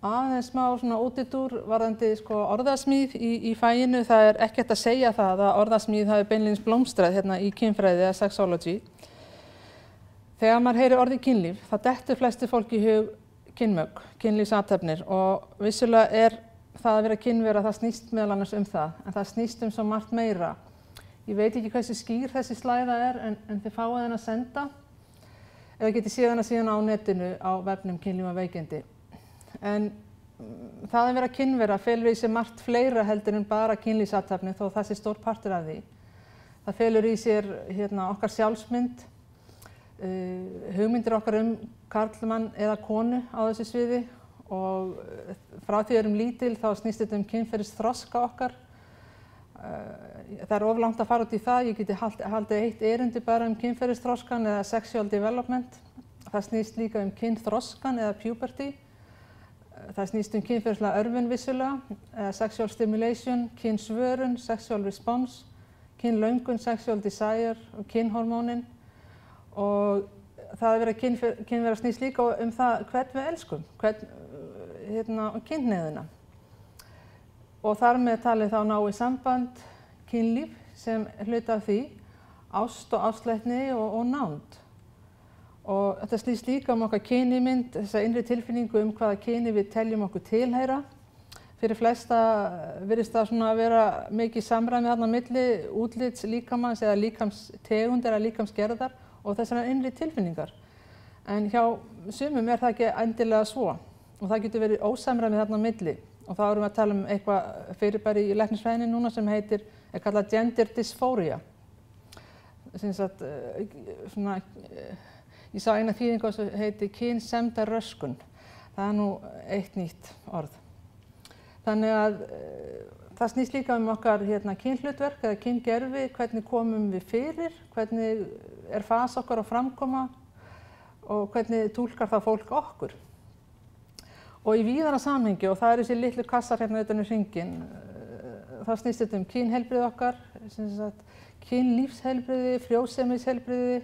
Aðeins smá svona útidúr varðandi orðasmíð í faginu. Það er ekki hægt að segja það að orðasmíð hafi beinlínis blómstrað hérna í kynfræði eða sexology. Þegar maður heyrir orðið kynlíf, þá dettur flestu fólki í hug kynmök, kynlífsathafnir og vissulega er það að vera kynvera, það snýst meðal annars það, en það snýst svo margt meira. Ég veit ekki hversu skýr þessi slæða en þið fáið henni að senda eða getið séð hana síðan á netinu á vefnum Kynlíf og veikindi. En það að vera kynvera felur í sér margt fleira heldur en bara kynlífsathafnir þó það sé stór partur af því. Það felur í sér okkar sjálfsmynd, hugmyndir okkar karlmann eða konu á þessu sviði og frá því við erum lítil þá snýst þetta kynferðisþroska okkar. Það er of langt að fara út í það, ég geti haldið eitt erindi bara kynferðisþroskan eða sexual development. Það snýst líka kynþroskan eða puberty. Það snýst kynferðislega örvun vissulega, sexual stimulation, kynsvörun, sexual response, kynlöngun, sexual desire og kynhormónin. Og það að vera kynvera snýst líka það hvern við elskum, kynhneigðina. Og þar með talið þá náið samband, kynlíf sem hluta af því, ást og ástleitni og nánd. Og þetta snýst líka okkar kynimynd, þessa innri tilfinningu hvaða kyni við teljum okkur tilheyra. Fyrir flesta virðist það að vera mikið samræmi þarna á milli útlits líkamans eða líkamstegundar eða líkamsgerðar og þessar innri tilfinningar. En hjá sumum er það ekki endilega svo og það getur verið ósamræmi þarna á milli. Og þá erum við að tala eitthvað fyrirbæri í læknisfræðinni núna sem er kallað gender dysphoria. Ég sá eina þýðingu sem heitir kynsemdarröskun. Það er nú eitt nýtt orð. Þannig að það snýst líka okkar kynhlutverk eða kyngervi, hvernig komum við fyrir, hvernig er fas okkar á framkoma og hvernig túlkar það fólk okkur. Og í víðara samhengi, og það þessi litlu kassar utan hringinn, þá snýst þetta kynheilbrigði okkar, kynlífsheilbrigði, frjósemisheilbrigði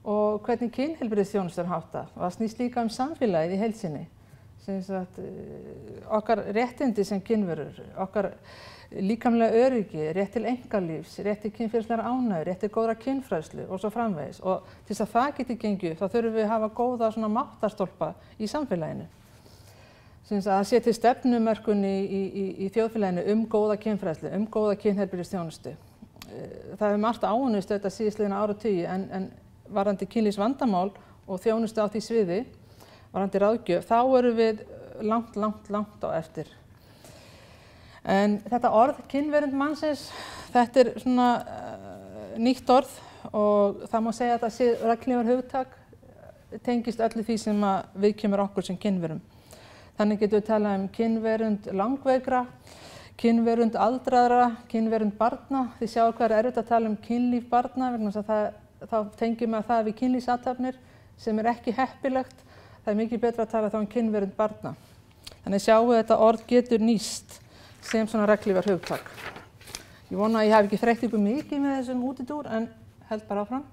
og hvernig kynheilbrigðisþjónustu er háttað. Og það snýst líka samfélagið í heild sinni. Okkar réttindi sem kynverur, okkar líkamlega öryggi, rétt til einkalífs, rétt til kynferðislegrar ánægju, rétt til góðra kynfræðslu og svo framvegis. Og til þess að það geti gengið upp, þá þurfum við að hafa góða máttarstólpa í samfélaginu. Að setja stefnumörkun í þjóðfélaginu góða kynfræðslu, góða kynheilbrigðisþjónustu. Það hefur margt áunnist þetta síðastliðna áratugi en varðandi kynlífsvandamál og þjónustu á því sviði, varðandi ráðgjöf, þá erum við langt á eftir. En þetta orð, kynverund mannsins, þetta er nýtt orð og það má segja að þetta sé reglífar hugtak, tengist öllu því sem viðkemur okkur sem kynverum. Þannig getum við talað kynverund langveikra, kynverund aldraðra, kynverund barna. Þið sjáu hvað er erfitt að tala kynlíf barna vegna þess að þá tengjum við það við kynlífsathafnir sem er ekki heppilegt. Það er mikið betra að tala þá kynverund barna. Þannig sjáum við þetta orð getur nýst sem reglífar hugtak. Ég vona að ég hef ekki þreytt ykkur mikið með þessum útidúr en held bara áfram.